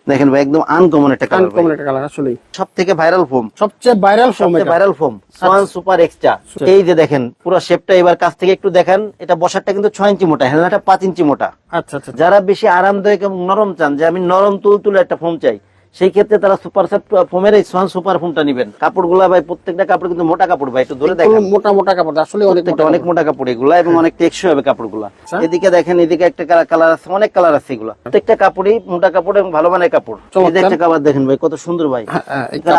দেখেন ভাই একদম আনকমন একটা কালার, আনকমন একটা কালার আসলে সবথেকে ভাইরাল ফোম, সবচেয়ে ভাইরাল ফোম, এটা viral foam swan super extra. এই যে দেখেন পুরো শেপটা এবার কাছ থেকে একটু দেখেন, এটা বসারটা কিন্তু 6 ইঞ্চি মোটা, হেলনাটা 5 ইঞ্চি মোটা। আচ্ছা আচ্ছা, যারা বেশি আরামদায়ক এবং নরম চান, যে আমি নরম তুলতুলে একটা ফোম চাই, সেই ক্ষেত্রে তারা সুপার সেট ফোমের এই সোয়ান সুপার ফোমটা নেবেন। কাপড়গুলা ভাই প্রত্যেকটা কাপড় কিন্তু মোটা কাপড় ভাই, একটু ধরে দেখেন মোটা মোটা কাপড়, আসলে অনেক মোটা কাপড় এগুলা, এবং অনেক টেকসই হবে কাপড়গুলা। আচ্ছা। এদিকে দেখেন, এদিকে একটা কালার আছে, অনেক কালার আছে এগুলা, প্রত্যেকটা কাপড়ই মোটা কাপড় এবং ভালো মানের কাপড়। এই যে একটা কালার দেখেন ভাই কত সুন্দর ভাই,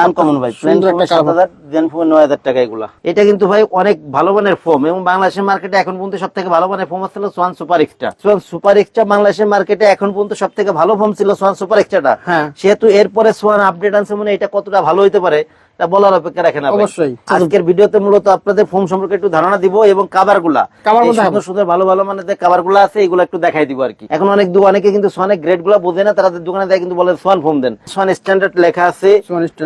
আনকমন ভাই, প্লেন ফোম 7,000 দেন ফোম 9,000 টাকা এগুলা। এটা কিন্তু ভাই অনেক ভালো মানের ফোম, এবং বাংলাদেশের মার্কেটে এখন পর্যন্ত সবথেকে ভালো মানের ফোম ছিল Schwann super extra. Schwann super extra বাংলাদেশের মার্কেটে এখন পর্যন্ত সবথেকে ভালো ফোম ছিল সোয়ান সুপার এক্সট্রাটা। সেহেতু এরপরে সোয়ান আপডেট আনছে, মানে এটা কতটা ভালো হইতে পারে তা বলার অপেক্ষা রাখে না। অবশ্যই আজকের ভিডিওতে মূলত আপনাদের ফোম সম্পর্কে একটু ধারণা দিব, এবং কাভার গুলা সুন্দর সুন্দর ভালো ভালো মানে কাভার গুলা আছে, এগুলো একটু দেখাই দিব আর কি। এখন অনেকে কিন্তু সোয়ানের গ্রেড গুলা বোঝে না, তাদের দোকানে দেয় কিন্তু বলে সোয়ান ফোম দেন। সোয়ান স্ট্যান্ডার্ড লেখা আছে,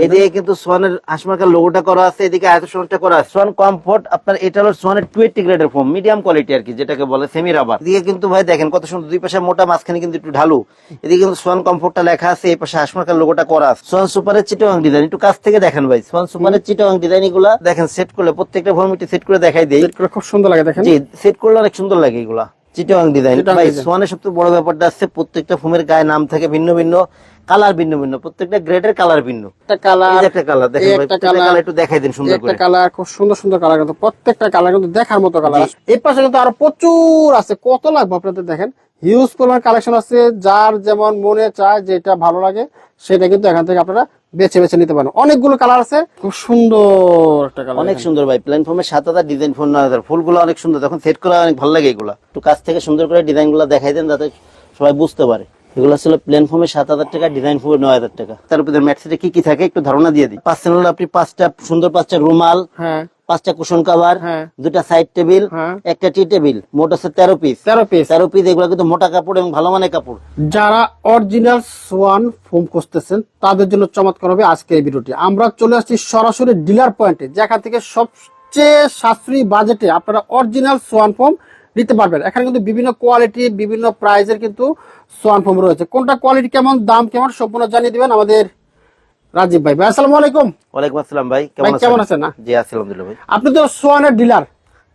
এদিকে কিন্তু সোয়ানের হাসমার্কার লোগোটা করা আছে, এদিকে আয়তনটা করা আছে। সোয়ান কমফোর্ট আপনার এটা হলো সোয়ানের 20 গ্রেডের ফোম, মিডিয়াম কোয়ালিটি আর কি, যেটাকে বলে সেমি রাবার। এদিকে কিন্তু ভাই দেখেন কত সুন্দর, দুই পাশে মোটা, মাঝখানে কিন্তু একটু ঢালু। এদিকে কিন্তু সোয়ান কমফোর্টটা লেখা আছে, এই পাশে হাসমার্কার লোগোটা করা আছে। সোয়ান সুপারের চিটাগাং ডিজাইন একটু কাছ থেকে দেখেন ভাই, সোয়ান সুপারের চিটাগাং ডিজাইন এগুলা দেখেন, সেট করলে প্রত্যেকটা ফর্মেটে সেট করে দেখাই দেই, খুব সুন্দর লাগে দেখেন। জি, সেট করলে অনেক সুন্দর লাগে এগুলা চিটাগাং ডিজাইন ভাই। সোয়ানের সবচেয়ে বড় ব্যাপারটা আছে, প্রত্যেকটা ফোমের গায়ে নাম থাকে ভিন্ন ভিন্ন, কালার ভিন্ন ভিন্ন, প্রত্যেকটা গ্রেডের কালার ভিন্ন। একটা কালার দেখেন ভাই, প্রত্যেকটা কালার একটু দেখাই দেন সুন্দর করে। একটা কালার খুব সুন্দর সুন্দর কালার, কিন্তু প্রত্যেকটা কালার কিন্তু দেখার মতো কালার। এই পাশে কিন্তু আরো প্রচুর আছে, কত লাগবে আপনাদের দেখেন, হিউজ পরিমাণ কালেকশন আছে। যার যেমন মনে চায় যেটা ভালো লাগে সেটা কিন্তু এখান থেকে আপনারা বেছে বেছে নিতে পারেন। অনেকগুলো কালার আছে, খুব সুন্দর একটা কালার, অনেক সুন্দর ভাই। প্ল্যান ফর্মে 7,000, ডিজাইন ফোন 9,000, ফুলগুলো অনেক সুন্দর, তখন সেট করা অনেক ভালো লাগে এগুলা। একটু কাছ থেকে সুন্দর করে ডিজাইন গুলো দেখাই দেন যাতে সবাই বুঝতে পারে। এগুলো ছিল প্লেন ফোমে 7,000 টাকা, ডিজাইন ফোমে 9,000 টাকা। তার উপরে ম্যাটসেটে কি কি থাকে একটু ধারণা দিয়ে দিই। 5 চ্যানেল আপনি 5টা সুন্দর 5টা রুমাল, 5টা কুশন কভার, 2টা সাইড টেবিল, একটা টি টেবিল, মোট আছে 13 পিস। 13 পিস এগুলো কিন্তু মোটা কাপড় এবং ভালো মানের কাপড়। যারা অরিজিনাল সোয়ান ফোম খুঁজতেছেন তাদের জন্য চমৎকার হবে আজকে এই ভিডিওটি। আমরা চলে আসছি সরাসরি ডিলার পয়েন্টে, যেখান থেকে সবচেয়ে সাশ্রয়ী বাজেটে আপনারা অরিজিনাল সোয়ান ফোম নিতে পারবেন। এখানে কিন্তু বিভিন্ন কোয়ালিটি, বিভিন্ন প্রাইজের কিন্তু সোয়ান ফোম রয়েছে। কোনটা কোয়ালিটি কেমন, দাম কেমন, সম্পূর্ণ জানিয়ে দিবেন আমাদের রাজীব ভাই। ভাই আসসালামু আলাইকুম। ওয়ালাইকুম আসসালাম ভাই, কেমন আছেন? না জি আলহামদুলিল্লাহ ভাই। আপনি তো সোয়ানের ডিলার?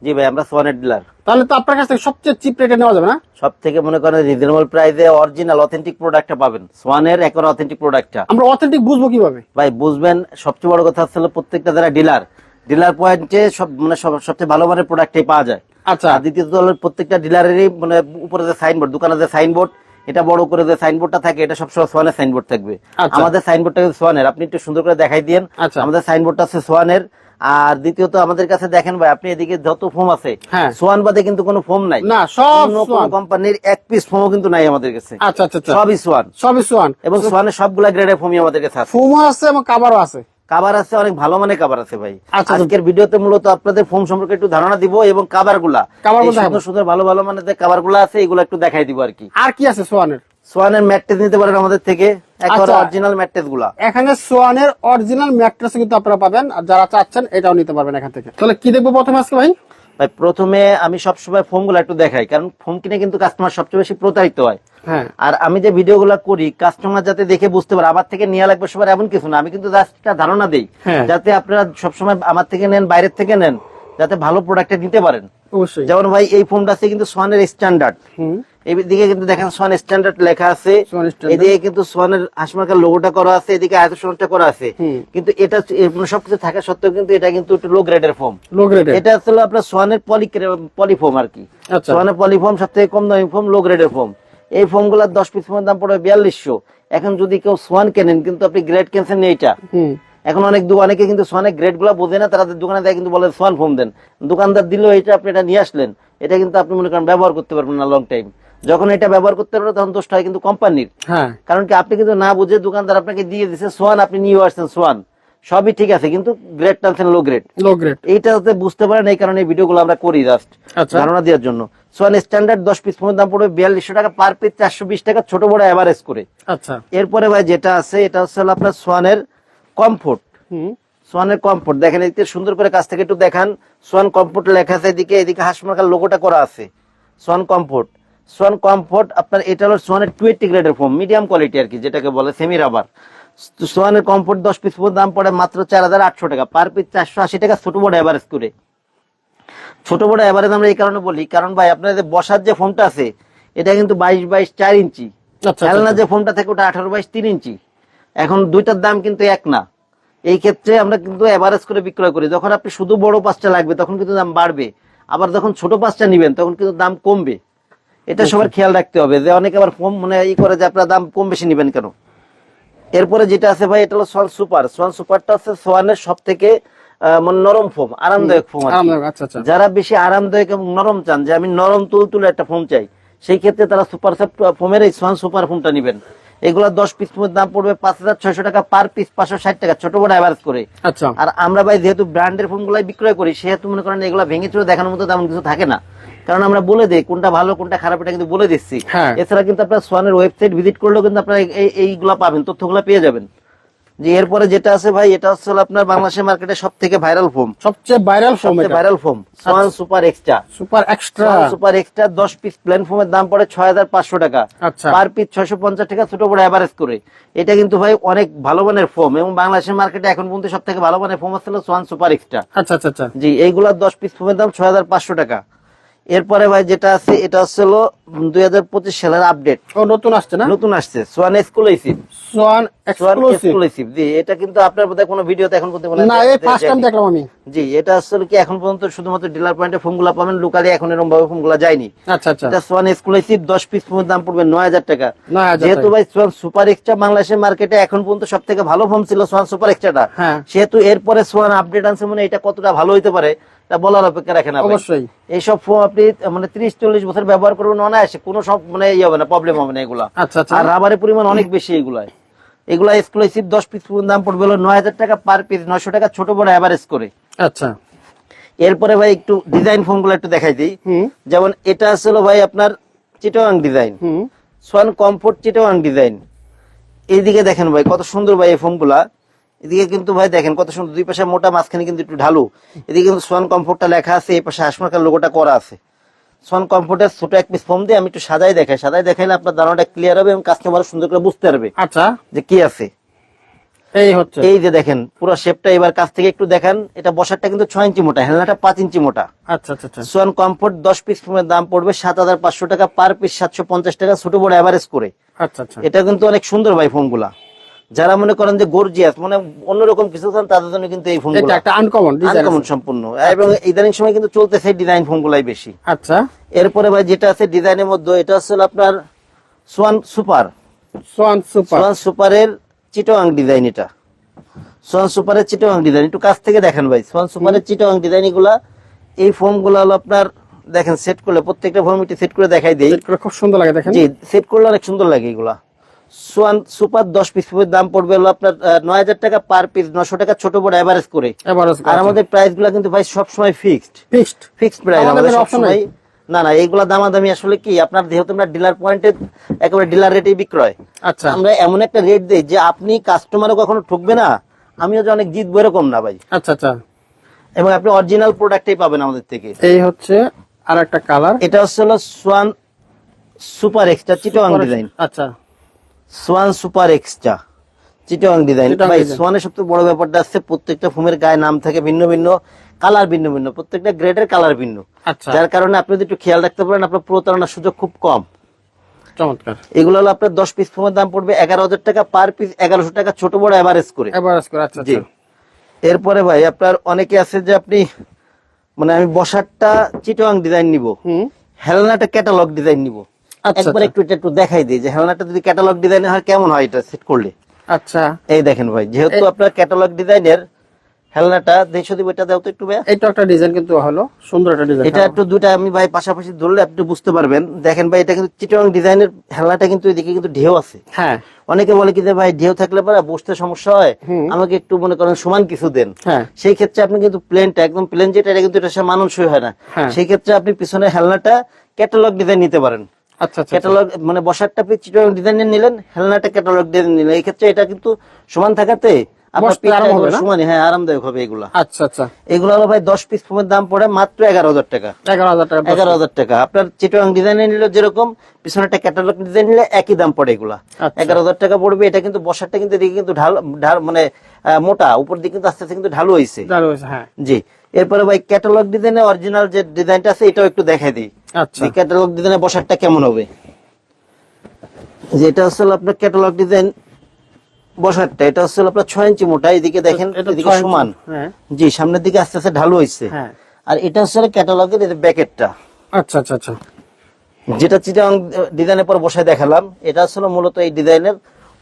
জি ভাই, আমরা সোয়ানের ডিলার। তাহলে তো আপনার কাছ থেকে সবচেয়ে চিপ রেটে নেওয়া যাবে না? সব থেকে মনে করেন রিজনেবল প্রাইসে অরিজিনাল অথেন্টিক প্রোডাক্টটা পাবেন, সোয়ানের একেবারে অথেন্টিক প্রোডাক্টটা। আমরা অথেন্টিক বুঝবো কিভাবে ভাই? বুঝবেন সবচেয়ে বড় কথা হচ্ছে প্রত্যেকটা যারা ডিলার পয়েন্টে সব মানে সবচেয়ে ভালো মানের প্রোডাক্টই পাওয়া যায়। আচ্ছা। আর দ্বিতীয়ত হলো প্রত্যেকটা ডিলারেরই মানে উপরে যে সাইনবোর্ড, দোকানে যে সাইনবোর্ড, এটা বড় করে যে সাইনবোর্ডটা থাকে এটা সবসময় সোয়ানের সাইনবোর্ড থাকবে। আমাদের সাইনবোর্ডটা সোয়ানের, আপনি একটু সুন্দর করে দেখাই দিন। আমাদের সাইনবোর্ডটা আছে সোয়ানের। আর দ্বিতীয়ত আমাদের কাছে দেখেন ভাই, আপনি এদিকে যত ফোম আছে সোয়ান বাদে কিন্তু কোনো ফোম নাই, না সব কোম্পানির এক পিস ফোমও কিন্তু নাই আমাদের কাছে। আচ্ছা আচ্ছা, সবই সোয়ান, এবং সোয়ানের সবগুলা গ্রেডের ফোমই আমাদের কাছে আছে। ফোমও আছে এবং কাভারও আছে। কাভার আছে, অনেক ভালো মানের কাভার আছে ভাই। আজকের ভিডিওতে মূলত আপনাদের ফোম সম্পর্কে একটু ধারণা দিব, এবং কাভার গুলা সুন্দর সুন্দর ভালো ভালো মানের যে কাভার গুলা আছে এগুলো একটু দেখাই দিব আর কি। আর কি আছে সোয়ানের? সোয়ানের ম্যাট্রেস নিতে পারেন আমাদের থেকে, একেবারে অরিজিনাল ম্যাট্রেস গুলা। এখানে সোয়ানের অরিজিনাল ম্যাট্রেস কিন্তু আপনারা পাবেন, আর যারা চাচ্ছেন এটাও নিতে পারবেন এখান থেকে। তাহলে কি দেখবো প্রথমে আজকে ভাই? ভাই প্রথমে আমি সবসময় ফোম গুলা একটু দেখাই, কারণ ফোম কিনে কিন্তু কাস্টমার সবচেয়ে বেশি প্রতারিত হয়। আর আমি যে ভিডিও গুলা করি কাস্টমার যাতে দেখে বুঝতে পারে, আমার থেকে নিয়ে লাগবে সবার এমন কিছু না, আমি কিন্তু জাস্ট একটা ধারণা দেই যাতে আপনারা সবসময় আমার থেকে নেন, বাইরের থেকে নেন, যাতে ভালো প্রোডাক্টটা নিতে পারেন। যেমন ভাই এই ফোমটা আছে কিন্তু সোয়ানের স্ট্যান্ডার্ড, এদিকে কিন্তু দেখেন সোয়ান স্ট্যান্ডার্ড লেখা আছে, এদিকে কিন্তু সোয়ানের হাসমার্কার লোগোটা করা আছে, এদিকে আয়তনটা করা আছে। কিন্তু এটা সবকিছু থাকা সত্ত্বেও কিন্তু এটা কিন্তু একটু লো গ্রেডের ফোম। এটা আসলে আপনার সোয়ানের পলিফোম আর কি। সোয়ানের পলিফোম সব থেকে কম দামি ফোম, লো গ্রেডের ফোম। এই ফোম গুলার 10 পিস ফোমের দাম পড়বে 4200। এখন যদি কেউ সোয়ান কেনেন কিন্তু আপনি গ্রেড কিনছেন এইটা। এখন অনেকে কিন্তু সোয়ানের গ্রেড গুলা বোঝে না, তাদের দোকানে দেয় কিন্তু বলে সোয়ান ফোম দেন। দোকানদার দিল এটা, আপনি এটা নিয়ে আসলেন, এটা কিন্তু আপনি মনে করেন ব্যবহার করতে পারবেন না লং টাইম। যখন এটা ব্যবহার করতে পারবেন তখন দোষটা হয় কিন্তু কোম্পানির। কারণ কি আপনি কিন্তু না বুঝে দোকানদার আপনাকে দিয়ে দিচ্ছে সোয়ান, আপনি নিয়ে আসছেন সোয়ান, সবই ঠিক আছে কিন্তু গ্রেড টানছেন লো গ্রেড। এইটা যাতে বুঝতে পারেন এই কারণে এই ভিডিওগুলো আমরা করি, জাস্ট ধারণা দেওয়ার জন্য। সোয়ান স্ট্যান্ডার্ড 10 পিস ফোনের দাম পড়বে 4200 টাকা পার পিস, 420 টাকা ছোট বড় এভারেজ করে। এরপরে ভাই যেটা আছে এটা হচ্ছে আপনার সোয়ানের কমফোর্ট। সোয়ানের কমফোর্ট দেখেন, এদিকে সুন্দর করে কাছ থেকে একটু দেখান। সোয়ান কমফোর্ট লেখা আছে এদিকে, এদিকে হাসমার্কার লোগোটা করা আছে, সোয়ান কমফোর্ট। সোয়ান কমফোর্ট আপনার এটা হলো সোয়ানের 20 গ্রেডের ফোম, মিডিয়াম কোয়ালিটি আর কি, যেটাকে বলে সেমি রাবার। সোয়ানের কমফোর্ট 10 পিস দাম পড়ে মাত্র 4800 টাকা, পার পিস 480 টাকা, ছোট বড় এভারেজ করে। ছোট বড় এভারেজ আমরা এই কারণে বলি, কারণ ভাই আপনাদের বসার যে ফোমটা আছে এটা কিন্তু 22 4 ইঞ্চি, খেলনা যে ফোমটা থাকে ওটা 18 3 ইঞ্চি। এখন দুইটার দাম কিন্তু এক না, এই ক্ষেত্রে আমরা কিন্তু এভারেজ করে বিক্রয় করি। যখন আপনি শুধু বড় পাঁচটা লাগবে তখন কিন্তু দাম বাড়বে, আবার যখন ছোট পাঁচটা নিবেন তখন কিন্তু দাম কমবে। এটা সবার খেয়াল রাখতে হবে, যে অনেকে আবার ফোম মানে ই করে যে আপনার দাম কম বেশি নিবেন কেন। এরপরে যেটা আছে ভাই, এটা হলো সোয়ান সুপার। সোয়ান সুপারটা হচ্ছে সোয়ানের সব থেকে মানে নরম ফোম, আরামদায়ক ফোম। যারা বেশি আরামদায়ক এবং নরম চান, যে আমি নরম তুলতুলে একটা ফোম চাই, সেই ক্ষেত্রে তারা সুপার সফট ফোমের এই সোয়ান সুপার ফোমটা নিবেন। এগুলা 10 পিস দাম পড়বে 5600 টাকা, পার পিস 560 টাকা, ছোট বড় এভারেজ করে। আচ্ছা, আর আমরা ভাই যেহেতু ব্র্যান্ডের ফোন গুলাই বিক্রয় করি, সেহেতু মনে করেন এগুলা ভেঙে চুরে দেখানোর মতো তেমন কিছু থাকে না, কারণ আমরা বলে দিই কোনটা ভালো কোনটা খারাপ, এটা কিন্তু বলে দিচ্ছি। এছাড়া কিন্তু আপনার সোয়ানের ওয়েবসাইট ভিজিট করলেও কিন্তু আপনার এইগুলা পাবেন, তথ্যগুলা পেয়ে যাবেন। যে এরপরে যেটা আছে ভাই, এটা হচ্ছে আপনার বাংলাদেশের মার্কেটে সব থেকে ভাইরাল ফোম, সবচেয়ে viral foam swan super extra. Super extra 10 piece plain ফোমের দাম পড়ে 6500 টাকা, পার পিস 650 টাকা, ছোট বড় এভারেজ করে। এটা কিন্তু ভাই অনেক ভালো মানের ফোম, এবং বাংলাদেশের মার্কেটে এখন পর্যন্ত সব থেকে ভালো মানের ফোম হচ্ছে সোয়ান সুপার এক্সট্রা। আচ্ছা, জি, এইগুলা 10 পিস ফোমের দাম 6500 টাকা। এরপরে ভাই যেটা আছে, এটা হচ্ছে 2025 সালের আপডেট, নতুন আসছে না? নতুন আসছে, সোয়ান এক্সক্লুসিভ। জি, এটা কিন্তু আপনার বোধহয় কোনো ভিডিওতে এখন পর্যন্ত না, এই ফার্স্ট টাইম দেখলাম আমি। জি, এটা আসলে কি এখন পর্যন্ত শুধুমাত্র ডিলার পয়েন্টে ফোনগুলো পাবেন, লোকালি এখন এরকম ভাবে ফোনগুলো যায়নি। আচ্ছা, এটা সোয়ান এক্সক্লুসিভ 10 পিস ফোনের দাম পড়বে 9000 টাকা। যেহেতু ভাই সোয়ান সুপার এক্সট্রা বাংলাদেশের মার্কেটে এখন পর্যন্ত সব থেকে ভালো ফোন ছিল সোয়ান সুপার এক্সট্রাটা, সেহেতু এরপরে সোয়ান আপডেট আনছে, মানে এটা কতটা ভালো হইতে পারে তা বলার অপেক্ষা রাখে না। অবশ্যই এইসব ফোন আপনি মানে 30-40 বছর ব্যবহার করবেন অনায়াসে, কোনো সব মানে ইয়ে হবে না, প্রবলেম হবে না এগুলা। আর রাবারের পরিমাণ অনেক বেশি এগুলায়। এগুলা এক্সক্লুসিভ 10 পিস দাম পড়বে হলো 9000 টাকা, পার পিস 900 টাকা, ছোট বড় এভারেজ করে। আচ্ছা, এরপরে ভাই একটু ডিজাইন ফোন গুলো একটু দেখাই দিই। যেমন এটা আসলে ভাই আপনার Chittagong design, Schwann comfort Chittagong design. এইদিকে দেখেন ভাই কত সুন্দর ভাই এই ফোন গুলা, এদিকে কিন্তু ভাই দেখেন কত সুন্দর, দুই পাশে মোটা, মাঝখানে কিন্তু একটু ঢালু। এদিকে কিন্তু সোয়ান কমফোর্টটা লেখা আছে, এই পাশে হাসমার্কার লোগোটা করা আছে। সোয়ান কমফোর্টের ছোট এক পিস ফোম দিয়ে আমি একটু সাজাই দেখাইলে আপনার ধারণাটা ক্লিয়ার হবে এবং কাস্টমার সুন্দর করে বুঝতে পারবে আচ্ছা যে কি আছে। এই যে দেখেন পুরো শেপটা, এবার কাছ থেকে একটু দেখেন, এটা বসারটা কিন্তু 6 ইঞ্চি মোটা, হেলনাটা 5 ইঞ্চি মোটা। আচ্ছা, সোয়ান কমফোর্ট 10 পিস ফোমের দাম পড়বে 7500 টাকা, পার পিস 750 টাকা, ছোট বড় এভারেজ করে। আচ্ছা, এটা কিন্তু অনেক সুন্দর ভাই ফোন গুলা। যারা মনে করেন যে গর্জিয়াস মানে অন্যরকম কিছু চান, তাদের জন্য কিন্তু এই ফোনগুলো একটা আনকমন সম্পূর্ণ, এবং ইদানিং সময় কিন্তু চলতেছে ডিজাইন ফোনগুলাই বেশি। আচ্ছা, এরপরে ভাই যেটা আছে ডিজাইনের মধ্যে, এটা হচ্ছে আপনার সোয়ান সুপারের চিটাগাং ডিজাইন। এটা সোয়ান সুপারের চিটাগাং ডিজাইন, একটু কাছ থেকে দেখেন ভাই। সোয়ান সুপারের চিটাগাং ডিজাইন এগুলা, এই ফোনগুলো হলো আপনার দেখেন সেট করলে, প্রত্যেকটা ফোন একটু সেট করে দেখাই দেই, খুব সুন্দর লাগে দেখেন। জি, সেট করলে অনেক সুন্দর লাগে এগুলা। সোয়ান সুপার 10 পিস দাম পড়বে হলো আপনার 9000 টাকা, পার পিস 900 টাকা, ছোট বড় এভারেজ করে। আর আমাদের প্রাইস গুলা কিন্তু ভাই সবসময় ফিক্সড প্রাইস, আমাদের সবসময় না এইগুলা দামাদামি আসলে কি, আপনার যেহেতু আমরা ডিলার পয়েন্টে একেবারে ডিলার রেটেই বিক্রয়। আচ্ছা, আমরা এমন একটা রেট দেই যে আপনি কাস্টমারও কখনো ঠকবে না, আমিও যে অনেক জিতবো এরকম না ভাই। আচ্ছা, এবং আপনি অরিজিনাল প্রোডাক্টই পাবেন আমাদের থেকে। এই হচ্ছে আর একটা কালার, এটা হচ্ছে হলো swan super extra Chittagong design. আচ্ছা, swan super extra Chittagong design. ভাই সোয়ানের সবচেয়ে বড় ব্যাপারটা আছে, প্রত্যেকটা ফোমের গায়ে নাম থাকে ভিন্ন ভিন্ন, কালার ভিন্ন ভিন্ন, প্রত্যেকটা গ্রেডের কালার ভিন্ন। যার কারণে আপনি যদি একটু খেয়াল রাখতে পারেন, আপনার প্রতারণার সুযোগ খুব কম। চমৎকার। এগুলো হলো আপনার 10 পিস ফোমের দাম পড়বে 11000 টাকা, পার পিস 1100 টাকা, ছোট বড় এভারেজ করে। আচ্ছা, জি। এরপরে ভাই আপনার অনেকে আছে যে আপনি মানে আমি বসারটা চিটাগাং ডিজাইন নিব, হেলনাটা ক্যাটালগ ডিজাইন নিব। একবার একটু দেখাই দিই যে হেলনাটা যদি ক্যাটালগ ডিজাইনের হয় কেমন হয় এটা সেট করলে। আচ্ছা, এই দেখেন ভাই, যেহেতু আপনার ক্যাটালগ ডিজাইনের হেলনাটা 150 দিব, এটা দাও তো একটু ভাই। এটা একটা ডিজাইন কিন্তু হলো সুন্দর একটা ডিজাইন, এটা একটু দুইটা আমি ভাই পাশাপাশি ধরলে আপনি বুঝতে পারবেন। দেখেন ভাই, এটা কিন্তু চিটাগাং ডিজাইনের হেলনাটা, কিন্তু এদিকে কিন্তু ঢেউ আছে। হ্যাঁ, অনেকে বলে কি যে ভাই ঢেউ থাকলে পরে বসতে সমস্যা হয়, আমাকে একটু মনে করেন সমান কিছু দেন। সেই ক্ষেত্রে আপনি কিন্তু প্লেনটা একদম প্লেন যেটা, এটা কিন্তু এটা মানানসই হয় না। সেই ক্ষেত্রে আপনি পিছনে হেলনাটা ক্যাটালগ ডিজাইন নিতে পারেন। আচ্ছা, ক্যাটালগ মানে বসারটা আপনি চিটাগাং ডিজাইনের নিলেন, হেলনাটা ক্যাটালগ ডিজাইন নিলেন। এই ক্ষেত্রে এটা কিন্তু সমান থাকাতে আপনার বসতে আরাম হবে না? সমানই, হ্যাঁ আরামদায়ক হবে এগুলা। আচ্ছা আচ্ছা, এগুলো হলো ভাই 10 পিস ফোমের দাম পড়ে মাত্র 11,000 টাকা। 11,000 টাকা। 11,000 টাকা। আপনার চিটাগাং ডিজাইন নিলে যেরকম, পিছনে একটা ক্যাটালগ ডিজাইন নিলে একই দাম পড়ে এগুলা। আচ্ছা। 11,000 টাকা পড়বে। এটা কিন্তু বসারটা কিন্তু এদিকে কিন্তু ঢাল মানে মোটা, উপর দিকে কিন্তু আস্তে আস্তে কিন্তু ঢালু হয়েছে। হ্যাঁ। জি। এরপরে ভাই ক্যাটালগ ডিজাইনে অরিজিনাল যে ডিজাইনটা আছে এটাও একটু দেখাই দিই। আচ্ছা, ক্যাটালগ ডিজাইনে বসারটা কেমন হবে। যেটা হচ্ছে আপনার ক্যাটালগ ডিজাইন বসারটা, এটা হচ্ছে আপনার 6 ইঞ্চি মোটা, এদিকে দেখেন এদিকে সমান। হ্যাঁ। জি, সামনের দিকে আস্তে আস্তে ঢালু হয়েছে। হ্যাঁ। আর এটা হচ্ছে ক্যাটালগের ব্যাকেটটা, আচ্ছা আচ্ছা আচ্ছা, যেটা চিটাং ডিজাইনের পর বসায় দেখালাম। এটা আসলে মূলত এই ডিজাইনের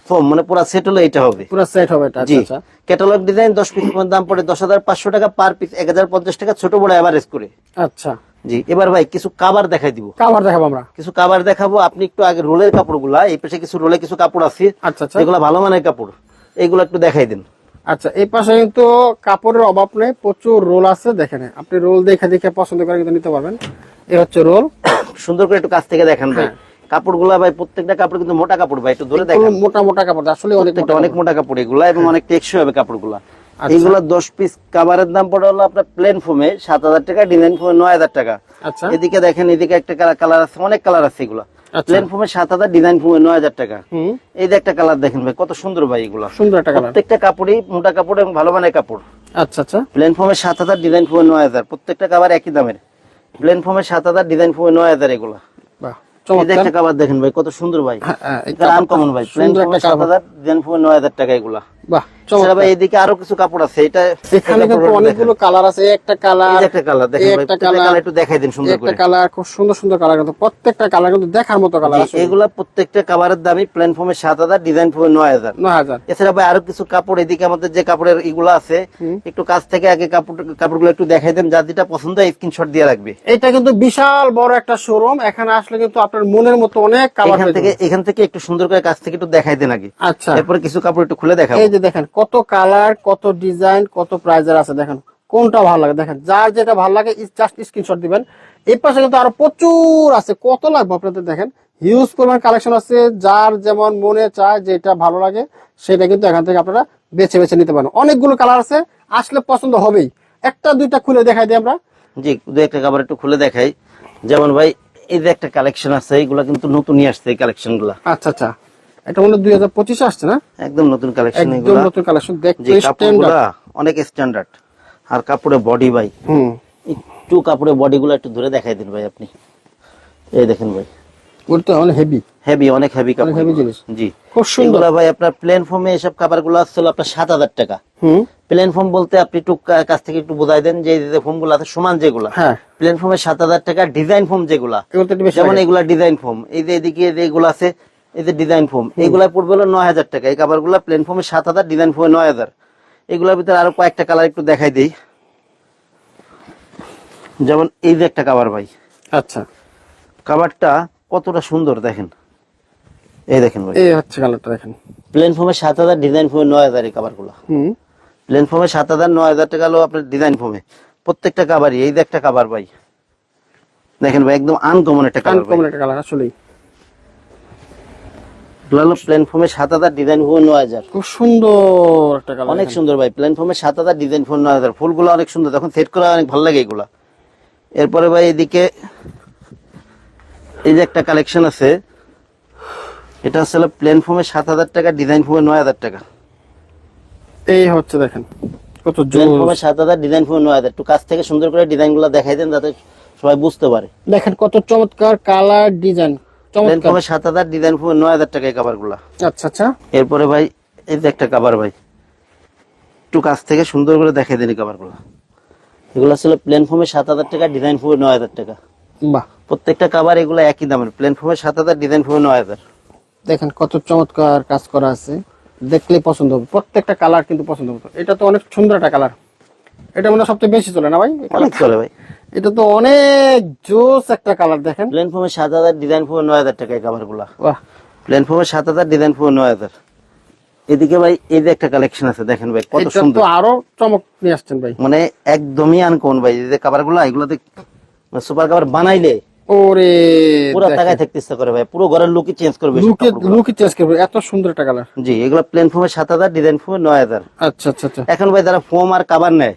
ফোম, মানে পুরো সেট হলো এটা হবে, পুরো সেট হবে এটা। জি। আচ্ছা, ক্যাটালগ ডিজাইন 10 পিস দাম পড়ে 10,500 টাকা পার পিস, 1,050 টাকা ছোট বড় এভারেজ করে। আচ্ছা। জি। এবার ভাই কিছু কাভার দেখাই দিব। কাভার দেখাবো আমরা। কিছু কাভার দেখাবো। আপনি একটু আগে রোলের কাপড়গুলা, এই পাশে কিছু রোলে কিছু কাপড় আছে, আচ্ছা আচ্ছা, এগুলা ভালো মানের কাপড়, এগুলো একটু দেখাই দিন। আচ্ছা। এই পাশে কিন্তু কাপড়ের অভাব নেই, প্রচুর রোল আছে। দেখেন, আপনি রোল দেখে দেখে পছন্দ করে কিন্তু নিতে পারবেন। এই হচ্ছে রোল। সুন্দর করে একটু কাছ থেকে দেখেন ভাই। কাপড়গুলা ভাই প্রত্যেকটা কাপড় কিন্তু মোটা কাপড় ভাই, একটু ধরে দেখেন। মোটা মোটা কাপড়, আসলে অনেক মোটা কাপড় এগুলা, এবং অনেক টেকসই হবে কাপড়গুলা। আচ্ছা। এইগুলা 10 পিস কাভারের দাম পড়ে হলো আপনার প্লেন ফোমে 7,000 টাকা, ডিজাইন ফোমে 9,000 টাকা। আচ্ছা। এদিকে দেখেন, এদিকে একটা কালার আছে, অনেক কালার আছে এগুলা। প্লেন ফোমে 7,000, ডিজাইন ফোমে 9,000 টাকা। এই যে একটা কালার দেখেন ভাই, কত সুন্দর ভাই এগুলা। সুন্দর একটা কালার। প্রত্যেকটা কাপড়ই মোটা কাপড় এবং ভালো মানের কাপড়। আচ্ছা আচ্ছা। প্লেন ফোমে 7,000, ডিজাইন ফোমে 9,000, প্রত্যেকটা কাভার একই দামের। প্লেন ফোমে 7,000, ডিজাইন ফোমে 9,000 এগুলা। বাহ, এই যে একটা কাভার দেখেন ভাই, কত সুন্দর ভাই। এটা আনকমন ভাই। প্লেন ফোমে 7,000, ডিজাইন ফোমে 9,000 টাকা এগুলা। বাহ, এছাড়া ভাই এদিকে আরো কিছু কাপড় আছে। এটা এখানে কিন্তু অনেকগুলো কালার আছে। একটা কালার, একটা কালার দেখেন ভাই, একটা প্রত্যেকটা কালার একটু দেখাই দিন সুন্দর একটা করে। কালার, খুব সুন্দর সুন্দর কালার, কিন্তু প্রত্যেকটা কালার কিন্তু দেখার মতো কালার আছে। এগুলা প্রত্যেকটা কাভারের দামই প্লেন ফোমে 7,000, ডিজাইন ফোমে 9,000। 9,000। এছাড়া ভাই আরো কিছু কাপড়, এদিকে আমাদের যে কাপড়ের এগুলো আছে, একটু কাছ থেকে আগে কাপড়গুলো একটু দেখাই দেন। যার যেটা পছন্দ হয় স্ক্রিনশট দিয়ে রাখবে। এটা কিন্তু বিশাল বড় একটা শোরুম। এখানে আসলে কিন্তু আপনার মনের মতো অনেক কালার। এখান থেকে একটু সুন্দর করে কাছ থেকে একটু দেখাই দেন আগে। আচ্ছা। এরপরে কিছু কাপড় একটু খুলে দেখাবো। এই যে দেখেন, কত কালার, কত ডিজাইন, কত প্রাইজের আছে। দেখেন কোনটা ভালো লাগে, দেখেন যার যেটা ভালো লাগে জাস্ট স্ক্রিনশট দিবেন। এই পাশে কিন্তু আরো প্রচুর আছে, কত লাগবে আপনাদের। দেখেন হিউজ পরিমাণ কালেকশন আছে। যার যেমন মনে চায় যেটা ভালো লাগে সেটা কিন্তু এখান থেকে আপনারা বেছে বেছে নিতে পারেন। অনেকগুলো কালার আছে, আসলে পছন্দ হবেই। একটা দুইটা খুলে দেখাই দিই আমরা। জি, দু একটা কাপড় একটু খুলে দেখাই। যেমন ভাই এই যে একটা কালেকশন আছে, এগুলা কিন্তু নতুনই আসছে এই কালেকশন গুলা। আচ্ছা আচ্ছা, এটা মনে 2025 আসছে না? একদম নতুন কালেকশন একদম এগুলা। নতুন কালেকশন। দেখতে যে কাপড়গুলা স্ট্যান্ডার্ড, অনেক স্ট্যান্ডার্ড। আর কাপড়ের বডি ভাই, একটু কাপড়ের বডি গুলো একটু ধরে দেখাই দিন ভাই আপনি। এই দেখেন ভাই, ওটা অনেক হেভি, অনেক হেভি কাপড়, হেভি জিনিস। জি, খুব সুন্দর ভাই। আপনার প্লেন ফোমে এসব কাপড়গুলো আসছিল আপনার 7,000 টাকা। প্লেন ফোম বলতে আপনি একটু কাছ থেকে একটু বোঝাই দেন যে ফোম গুলো আছে সমান যেগুলা, প্লেন ফোমে 7,000 টাকা। ডিজাইন ফোম যেগুলা, যেমন এগুলা ডিজাইন ফোম, এই যে এদিকে এগুলো আছে, এই যে ডিজাইন ফোম, এগুলা পড়বে হলো 9,000 টাকা। এই কাপড়গুলা প্লেন ফোমে 7,000, ডিজাইন ফোমে 9,000। এগুলোর ভিতরে আরো কয়েকটা কালার একটু দেখাই দিই। যেমন এই যে একটা কাভার ভাই। আচ্ছা, কাভারটা কতটা সুন্দর দেখেন। এই দেখেন ভাই, এই হচ্ছে কালারটা দেখেন। প্লেন ফোমে 7,000, ডিজাইন ফোমে 9,000 এই কাভার গুলা। প্লেন ফোমে 7,000, 9,000 টাকা হলো আপনার ডিজাইন ফোমে। প্রত্যেকটা কাভারই, এই যে একটা কাভার ভাই দেখেন ভাই, একদম আনকমন একটা কালার। আনকমন একটা কালার আসলেই। প্লেন ফোমে 7,000, ডিজাইন ফোমে 9,000। খুব সুন্দর একটা কালার, অনেক সুন্দর ভাই। প্লেন ফোমে 7,000, ডিজাইন ফোমে 9,000। ফুলগুলো অনেক সুন্দর, তখন সেট করা অনেক ভালো লাগে এগুলা। এরপরে ভাই এদিকে এই যে একটা কালেকশন আছে, এটা হচ্ছে প্লেন ফোমে 7,000 টাকা, ডিজাইন ফোমে 9,000 টাকা। এই হচ্ছে দেখেন কত প্লেন ফোমে 7,000, ডিজাইন ফোমে 9,000। একটু কাছ থেকে সুন্দর করে ডিজাইন গুলো দেখাই দেন যাতে সবাই বুঝতে পারে। দেখেন কত চমৎকার কালার, ডিজাইন প্লেন চমৎকার। ফোমে 7,000, ডিজাইন ফোমে 9,000 টাকা এই কাভার গুলা। আচ্ছা আচ্ছা। এরপরে ভাই এই যে একটা কাভার ভাই, একটু কাছ থেকে সুন্দর করে দেখাই দেন এই কাভার গুলা। এগুলো ছিল প্লেন ফোমে 7,000 টাকা, ডিজাইন ফোমে 9,000 টাকা। বাহ, প্রত্যেকটা কাভার এগুলো একই দামের। প্লেন ফোমে 7,000, ডিজাইন ফোমে 9,000। দেখেন কত চমৎকার কাজ করা আছে, দেখলেই পছন্দ হবে। প্রত্যেকটা কালার কিন্তু পছন্দ হবে। এটা তো অনেক সুন্দর একটা কালার। এটা মনে হয় সবচেয়ে বেশি চলে না ভাই? অনেক চলে ভাই। এটা তো অনেক জোস একটা কালার। দেখেন প্লেন ফোমে 7,000, ডিজাইন ফোমে 9,000 টাকা এই কাভার গুলা। বাহ, প্লেন ফোমে 7,000, ডিজাইন ফোমে 9,000। এদিকে ভাই এই যে একটা কালেকশন আছে, দেখেন ভাই কত এটা সুন্দর। তো আরো চমক নিয়ে আসছেন ভাই। মানে একদমই আনকমন ভাই। এই যে কাভার গুলা, এগুলো সুপার কাভার বানাইলে ওরে পুরো টাকায় থাকতে ইচ্ছা করে ভাই, পুরো ঘরের লুকই চেঞ্জ করবে লুকই চেঞ্জ করবে, এত সুন্দর একটা কালার। জি, এগুলো প্লেন ফোমে 7,000, ডিজাইন ফোমে 9,000। আচ্ছা আচ্ছা আচ্ছা। এখন ভাই যারা ফোম আর কাভার নেয়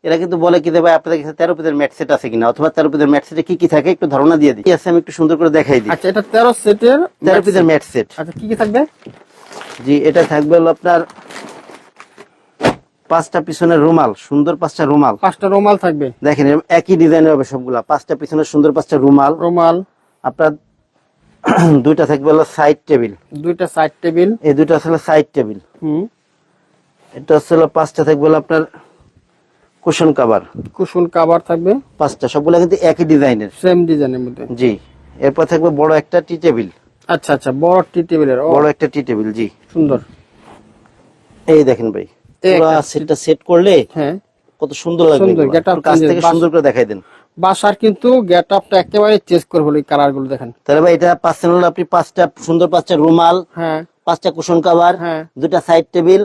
এরা কিন্তু বলে কি ভাই আপনাদের কাছে 13 পিসের ম্যাট সেট আছে কিনা, অথবা 13 পিসের ম্যাট সেটে কি কি থাকে একটু ধারণা দিয়ে দিই। আছে আমি একটু সুন্দর করে দেখাই দিই। আচ্ছা, এটা 13 সেটের 13 পিসের ম্যাট সেট। আচ্ছা, কি কি থাকবে? জি, এটা থাকবে হলো আপনার 5টা পিছনের রুমাল, সুন্দর 5টা রুমাল। 5টা রুমাল থাকবে, দেখেন একই ডিজাইনের হবে সবগুলা। 5টা পিছনের সুন্দর 5টা রুমাল। আপনার 2টা থাকবে হলো সাইড টেবিল, 2টা সাইড টেবিল, এই 2টা আসলে সাইড টেবিল। এটা আসলে 5টা থাকবে হলো আপনার কুশন কভার থাকবে 5টা, সবগুলা কিন্তু একই ডিজাইনের, সেম ডিজাইনের মধ্যে। জি। এরপর থাকবে বড় একটা টি টেবিল। আচ্ছা আচ্ছা, বড় টি টেবিলের, বড় একটা টি টেবিল, জি সুন্দর। এই দেখেন ভাই, পুরো সেটটা সেট করলে হ্যাঁ কত সুন্দর লাগবে, কাছ থেকে সুন্দর করে দেখাই দেন। বাসার কিন্তু গেটআপটা একেবারে চেঞ্জ করে হলো, এই কালার গুলো দেখেন। তাহলে ভাই এটা পাচ্ছেন হলো আপনি 5টা সুন্দর 5টা রুমাল, হ্যাঁ 5টা কুশন কভার, হ্যাঁ 2টা সাইড টেবিল,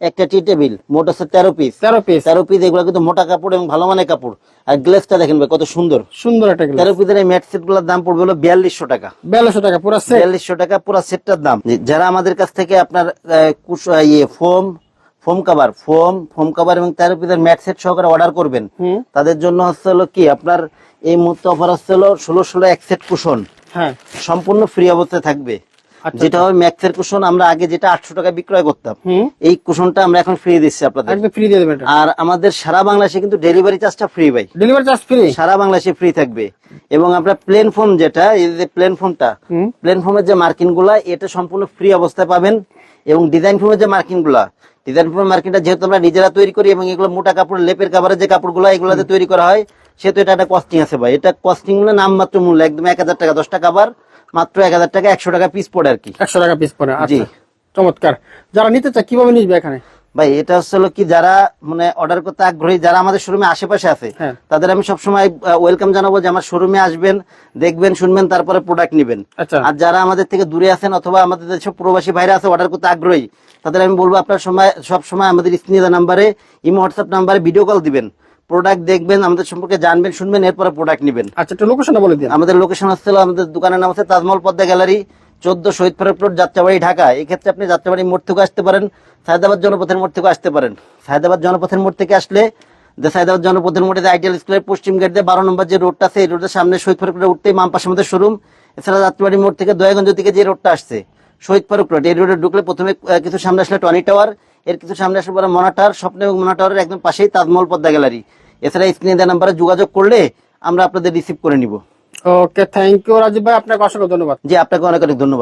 একটা টি টেবিল, মোট আছে 13 পিস। 13 পিস, এগুলো কিন্তু মোটা কাপড় এবং ভালো মানের কাপড়। আর গ্লেসটা দেখেন ভাই কত সুন্দর, সুন্দর একটা গ্লেস। 13 পিসের এই ম্যাট সেট গুলোর দাম পড়বে হলো 4200 টাকা। 4200 টাকা পুরো সেট, 4200 টাকা পুরো সেটটার দাম। যারা আমাদের কাছ থেকে আপনার ফোম কভার এবং 13 পিসের ম্যাট সেট সহকারে অর্ডার করবেন, তাদের জন্য হচ্ছে হলো কি আপনার এই মুহূর্তে অফার হচ্ছে হলো 16 এক সেট কুশন, হ্যাঁ সম্পূর্ণ ফ্রি অবস্থায় থাকবে। যেটা হবে ম্যাক্সের কুশন, আমরা আগে যেটা 800 টাকা বিক্রয় করতাম, এই কুশনটা আমরা এখন ফ্রি দিচ্ছি আপনাদের, একদম ফ্রি দিয়ে দেবেন। আর আমাদের সারা বাংলাদেশে কিন্তু ডেলিভারি চার্জটা ফ্রি ভাই, ডেলিভারি চার্জ ফ্রি সারা বাংলাদেশে ফ্রি থাকবে। এবং আপনার প্লেন ফোম যেটা, এই যে প্লেন ফোমের যে মার্কিন গুলা, এটা সম্পূর্ণ ফ্রি অবস্থায় পাবেন। এবং ডিজাইন ফোমের যে মার্কিন গুলা, ডিজাইন ফোমের মার্কিনটা যেহেতু আমরা নিজেরা তৈরি করি এবং এগুলো মোটা কাপড়, লেপের কাভারের যে কাপড়গুলো এগুলোতে তৈরি করা হয়, সেহেতু এটা একটা কস্টিং আছে ভাই। এটা কস্টিং নাম মাত্র মূল্য একদম 1000 টাকা, 10টা কাভার মাত্র 1000 টাকা, 100 টাকা পিস পড়ে আর কি, 100 টাকা পিস পড়ে। জি, চমৎকার। যারা নিতে চায় কিভাবে নিবে এখানে ভাই? এটা হচ্ছে কি, যারা মানে অর্ডার করতে আগ্রহী, যারা আমাদের শোরুমে আশেপাশে আছে, তাদের আমি সবসময় ওয়েলকাম জানাবো যে আমার শোরুমে আসবেন, দেখবেন, শুনবেন, তারপরে প্রোডাক্ট নিবেন। আর যারা আমাদের থেকে দূরে আছেন অথবা আমাদের যেসব প্রবাসী ভাইরা আছে অর্ডার করতে আগ্রহী, তাদের আমি বলবো আপনার সবসময় আমাদের স্ক্রিনে দেওয়া নাম্বারে, ইমো হোয়াটসঅ্যাপ নাম্বারে ভিডিও কল দিবেন, প্রোডাক্ট দেখবেন, আমাদের সম্পর্কে জানবেন, শুনবেন, এরপরে প্রোডাক্ট নেবেন। আচ্ছা, একটু লোকেশনটা বলে দিন। আমাদের লোকেশন হচ্ছে, আমাদের দোকানের নাম হচ্ছে তাজমহল পদ্মা গ্যালারি, 14 শহীদ ফারুক রোড, যাত্রাবাড়ি, ঢাকা। এই ক্ষেত্রে আপনি যাত্রাবাড়ি মোড় থেকে আসতে পারেন, সায়দাবাদ জনপথের মোড় থেকে আসতে পারেন। সায়দাবাদ জনপথের মোড় থেকে আসলে সায়দাবাদ জনপথের মোড়ে আইডিয়াল স্কুলের পশ্চিম গেট দিয়ে 12 নম্বর যে রোডটা আছে, এই রোডের সামনে শহীদ ফারুক রোড উঠতেই বাম পাশে আমাদের শোরুম। এছাড়া যাত্রাবাড়ি মোড় থেকে দয়াগঞ্জ দিকে যে রোডটা আসছে শহীদ ফারুক রোড, এই রোডে ঢুকলে প্রথমে কিছু সামনে আসলে টনি টাওয়ার, এর কিছু সামনে আসলে পরে মনা টাওয়ার, স্বপ্ন এবং মনা টাওয়ারের একদম পাশেই তাজমহল পদ্মা গ্যালারি। এছাড়া স্ক্রিনে দেওয়া নাম্বারে যোগাযোগ করলে আমরা আপনাদের রিসিভ করে নিব। ওকে, থ্যাংক ইউ রাজীব ভাই, আপনাকে অসংখ্য ধন্যবাদ। জি, আপনাকে অনেক অনেক ধন্যবাদ।